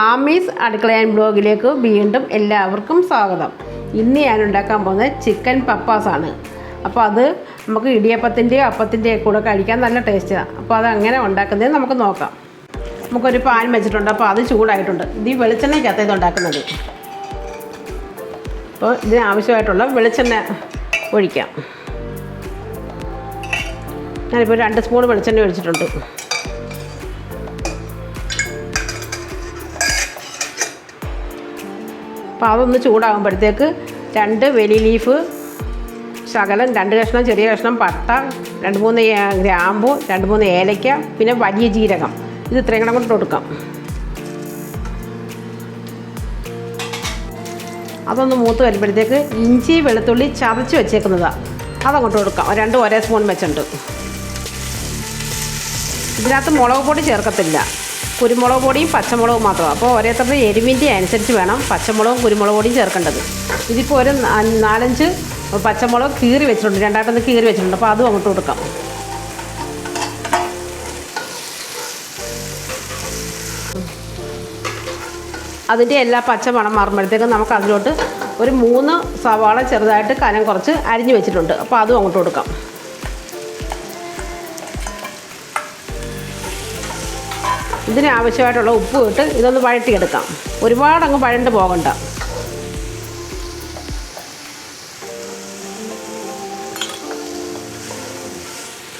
ആമീസ് അടുക്കള ആൻഡ് ബ്ലോഗിലേക്ക് വീണ്ടും എല്ലാവർക്കും സ്വാഗതം. ഇന്ന് ഞാൻ ഉണ്ടാക്കാൻ പോകുന്നത് ചിക്കൻ പപ്പാസാണ്. അപ്പോൾ അത് നമുക്ക് ഇടിയപ്പത്തിൻ്റെയോ അപ്പത്തിൻ്റെയോ കൂടെ കഴിക്കാൻ നല്ല ടേസ്റ്റാണ്. അപ്പോൾ അത് എങ്ങനെ ഉണ്ടാക്കുന്നത് നമുക്ക് നോക്കാം. നമുക്കൊരു പാൻ വെച്ചിട്ടുണ്ട്. അപ്പോൾ അത് ചൂടായിട്ടുണ്ട്. ഇത് ഈ വെളിച്ചെണ്ണയ്ക്കകത്ത് ഇത് ഉണ്ടാക്കുന്നത്. അപ്പോൾ ഇതിന് ആവശ്യമായിട്ടുള്ള വെളിച്ചെണ്ണ ഒഴിക്കാം. ഞാനിപ്പോൾ 2 സ്പൂൺ വെളിച്ചെണ്ണ ഒഴിച്ചിട്ടുണ്ട്. അപ്പോൾ അതൊന്ന് ചൂടാകുമ്പോഴത്തേക്ക് 2 വെലി ലീഫ് ശകലം, 2 കഷ്ണം ചെറിയ കഷ്ണം പട്ട, 2-3 ഗ്രാമ്പു, 2-3 ഏലയ്ക്ക, പിന്നെ വലിയ ജീരകം, ഇത് ഇത്രയും കൂടെ കൊണ്ട് കൊടുക്കാം. അതൊന്ന് മൂത്ത് വരുമ്പോഴത്തേക്ക് ഇഞ്ചി വെളുത്തുള്ളി ചതച്ച് വെച്ചേക്കുന്നതാണ്, അതങ്ങോട്ട് കൊടുക്കാം. 2 ഒരേ സ്പൂൺ വെച്ചിട്ടുണ്ട്. ഇതിനകത്ത് മുളക് പൊടി ചേർക്കത്തില്ല, കുരുമുളക് പൊടിയും പച്ചമുളകും മാത്രമാണ്. അപ്പോൾ ഓരോരുത്തരുടെ എരിവിൻ്റെ അനുസരിച്ച് വേണം പച്ചമുളകും കുരുമുളക് പൊടിയും ചേർക്കേണ്ടത്. ഇതിപ്പോൾ ഒരു 4-5 പച്ചമുളക് കീറി വെച്ചിട്ടുണ്ട്, 2 കീറി വെച്ചിട്ടുണ്ട്. അപ്പോൾ അതും അങ്ങോട്ട് കൊടുക്കാം. അതിൻ്റെ എല്ലാ പച്ച മണം മാറുമ്പോഴത്തേക്കും നമുക്ക് അതിലോട്ട് ഒരു 3 സവാള ചെറുതായിട്ട് കനം കുറച്ച് അരിഞ്ഞ് വെച്ചിട്ടുണ്ട്. അപ്പോൾ അതും അങ്ങോട്ട് കൊടുക്കാം. ഇതിന് ആവശ്യമായിട്ടുള്ള ഉപ്പ് ഇട്ട് ഇതൊന്ന് വഴറ്റിയെടുക്കാം. ഒരുപാട് അങ്ങ് വഴണ്ട് പോകണ്ട.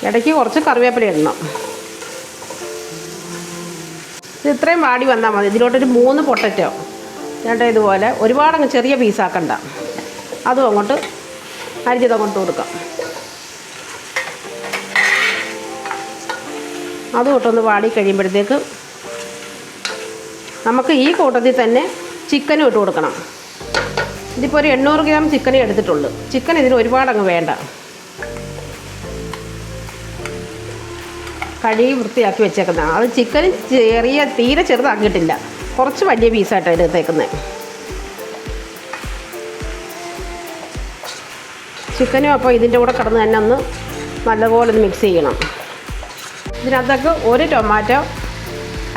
ഇടയ്ക്ക് കുറച്ച് കറിവേപ്പില ഇടണം. ഇത് ഇത്രയും വാടി വന്നാൽ മതി. ഇതിലോട്ടൊരു 3 പൊട്ടറ്റോ ഇതുപോലെ ഒരുപാടങ്ങ് ചെറിയ പീസാക്കണ്ട, അതും അങ്ങോട്ട് അരിഞ്ഞതങ്ങോട്ട് കൊടുക്കാം. അതും ഇട്ടൊന്ന് വാടി കഴിയുമ്പോഴത്തേക്ക് നമുക്ക് ഈ കൂട്ടത്തിൽ തന്നെ ചിക്കനും ഇട്ട് കൊടുക്കണം. ഇതിപ്പോൾ ഒരു 800 ഗ്രാം ചിക്കനേ എടുത്തിട്ടുള്ളൂ. ചിക്കൻ ഇതിന് ഒരുപാടങ്ങ് വേണ്ട. കഴുകി വൃത്തിയാക്കി വെച്ചേക്കുന്നതാണ്. അത് ചിക്കൻ തീരെ ചെറുതാക്കിയിട്ടില്ല, കുറച്ച് വലിയ പീസായിട്ടാണ് എടുത്തേക്കുന്നത്. ചിക്കനും അപ്പോൾ ഇതിൻ്റെ കൂടെ കിടന്ന് തന്നെ ഒന്ന് നല്ലപോലെ ഒന്ന് മിക്സ് ചെയ്യണം. ഇതിനകത്തൊക്കെ 1 ടൊമാറ്റോ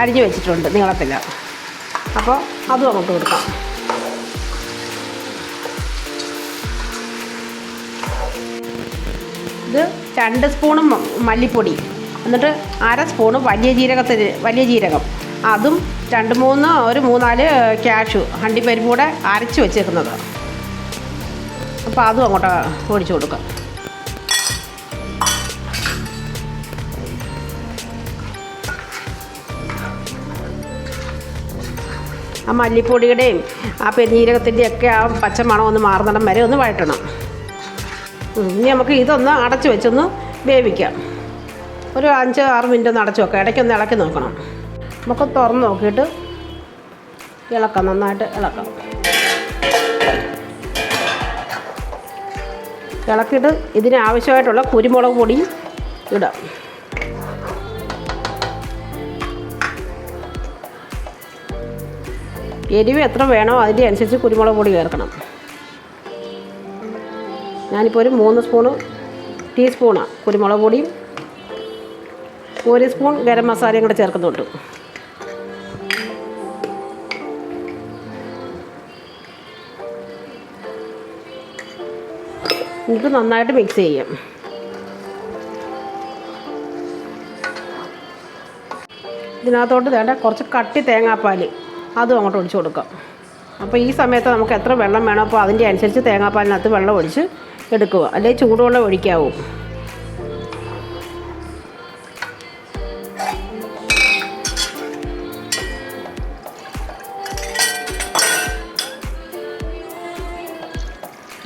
അരിഞ്ഞ് വെച്ചിട്ടുണ്ട് നീളത്തിൽ. അപ്പോൾ അതും അങ്ങോട്ട് കൊടുക്കാം. ഇത് 2 സ്പൂണ് മല്ലിപ്പൊടി, എന്നിട്ട് 1/2 സ്പൂണ് വലിയ ജീരകം, അതും 3-4 കാഷ്യൂ അണ്ടിപ്പരിപ്പ് കൂടെ അരച്ച് വെച്ചേക്കുന്നത്. അപ്പോൾ അതും അങ്ങോട്ട് ഒഴിച്ചു കൊടുക്കാം. ആ മല്ലിപ്പൊടിയുടെയും ആ പെരുംജീരകത്തിൻ്റെയും ഒക്കെ ആ പച്ചമണം ഒന്ന് മാറുന്നിടം വരെ ഒന്ന് വഴറ്റണം. ഇനി നമുക്ക് ഇതൊന്ന് അടച്ച് വെച്ചൊന്ന് വേവിക്കാം. ഒരു 5-6 മിനിറ്റ് ഒന്ന് അടച്ച് വെക്കാം. ഇടയ്ക്കൊന്ന് ഇളക്കി നോക്കണം. നമുക്ക് തുറന്ന് നോക്കിയിട്ട് ഇളക്കാം, നന്നായിട്ട് ഇളക്കാം. ഇളക്കിയിട്ട് ഇതിന് ആവശ്യമായിട്ടുള്ള കുരുമുളക് പൊടിയും ഇടാം. എരിവ് എത്ര വേണോ അതിൻ്റെ അനുസരിച്ച് കുരുമുളക് പൊടി ചേർക്കണം. ഞാനിപ്പോൾ ഒരു 3 ടീസ്പൂണാണ് കുരുമുളക് പൊടിയും 1 സ്പൂൺ ഗരം മസാലയും കൂടെ ചേർക്കുന്നുണ്ട്. ഇത് നന്നായിട്ട് മിക്സ് ചെയ്യാം. ഇതിനകത്തോട്ട് വേണ്ട കുറച്ച് കട്ടി തേങ്ങാപ്പാൽ അതും അങ്ങോട്ട് ഒഴിച്ച് കൊടുക്കാം. അപ്പോൾ ഈ സമയത്ത് നമുക്ക് എത്ര വെള്ളം വേണോ അപ്പോൾ അതിൻ്റെ അനുസരിച്ച് തേങ്ങാപ്പാലിനകത്ത് വെള്ളം ഒഴിച്ച് എടുക്കുക, അല്ലെങ്കിൽ ചൂടുവെള്ളം ഒഴിക്കാവൂ.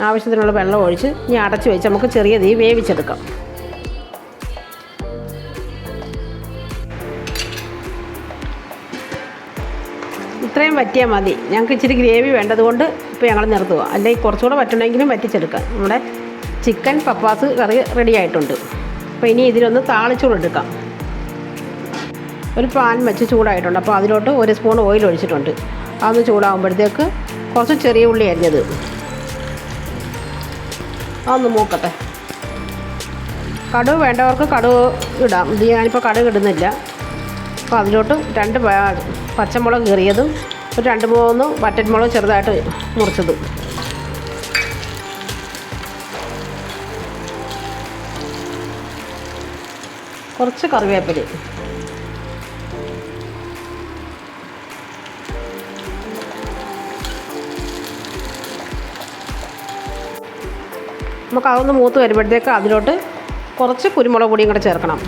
ആവശ്യത്തിനുള്ള വെള്ളം ഒഴിച്ച് ഇനി അടച്ച് വെച്ച് നമുക്ക് ചെറിയ തീ വേവിച്ചെടുക്കാം. ഇത്രയും വറ്റിയാൽ മതി. ഞങ്ങൾക്ക് ഇച്ചിരി ഗ്രേവി വേണ്ടതുകൊണ്ട് ഇപ്പോൾ ഞങ്ങൾ നിർത്തുക, അല്ലെങ്കിൽ കുറച്ചുകൂടെ വറ്റണമെങ്കിലും വറ്റിച്ചെടുക്കാം. നമ്മുടെ ചിക്കൻ പപ്പാസ് കറി റെഡി ആയിട്ടുണ്ട്. അപ്പോൾ ഇനി ഇതിലൊന്ന് താളിച്ചൂടെടുക്കാം. ഒരു പാൻ വെച്ച് ചൂടായിട്ടുണ്ട്. അപ്പോൾ അതിലോട്ട് 1 സ്പൂൺ ഓയിൽ ഒഴിച്ചിട്ടുണ്ട്. അതൊന്ന് ചൂടാകുമ്പോഴത്തേക്ക് കുറച്ച് ചെറിയ ഉള്ളി അരിഞ്ഞത് അതൊന്ന് മൂക്കട്ടെ. കടുക് വേണ്ടവർക്ക് കടുക് ഇടാം. ഇത് ഞാനിപ്പോൾ കടുക് ഇടുന്നില്ല. അപ്പോൾ അതിലോട്ട് 2 പച്ചമുളക് കീറിയതും ഒരു 2-3 വറ്റൻമുളക് ചെറുതായിട്ട് മുറിച്ചതും, കുറച്ച് കറിവേപ്പില, നമുക്ക് അതൊന്ന് മൂത്ത് വരുമ്പോഴത്തേക്ക് അതിലോട്ട് കുറച്ച് കുരുമുളക് പൊടിയും കൂടെ ചേർക്കണം.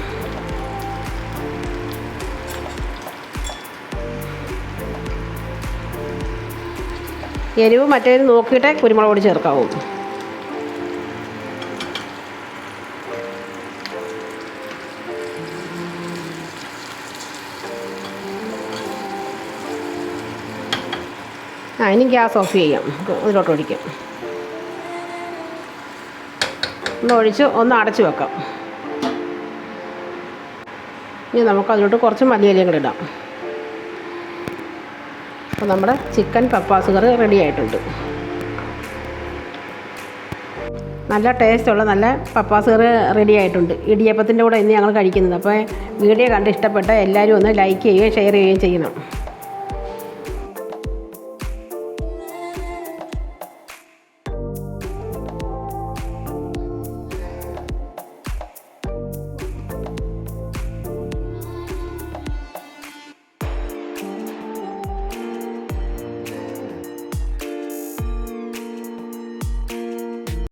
എരിവ് മറ്റേത് നോക്കിയിട്ടേ കുരുമുളക് പൊടി ചേർക്കാവൂ. ഇനി ഗ്യാസ് ഓഫ് ചെയ്യാം. ഇതിലോട്ട് ഒഴിക്കാം. ഒഴിച്ച് ഒന്ന് അടച്ച് വെക്കാം. ഇനി നമുക്ക് അതിലോട്ട് കുറച്ച് മല്ലിയിലയും കൂടെ ഇടാം. അപ്പോൾ നമ്മുടെ ചിക്കൻ പപ്പാസ് കറി റെഡി ആയിട്ടുണ്ട്. നല്ല ടേസ്റ്റുള്ള നല്ല പപ്പാസ് കറി റെഡി ആയിട്ടുണ്ട്. ഇടിയപ്പത്തിൻ്റെ കൂടെ ഇന്ന് ഞങ്ങൾ കഴിക്കുന്നത്. അപ്പോൾ വീഡിയോ കണ്ട് ഇഷ്ടപ്പെട്ട എല്ലാവരും ഒന്ന് ലൈക്ക് ചെയ്യുകയും ഷെയർ ചെയ്യുകയും ചെയ്യണം.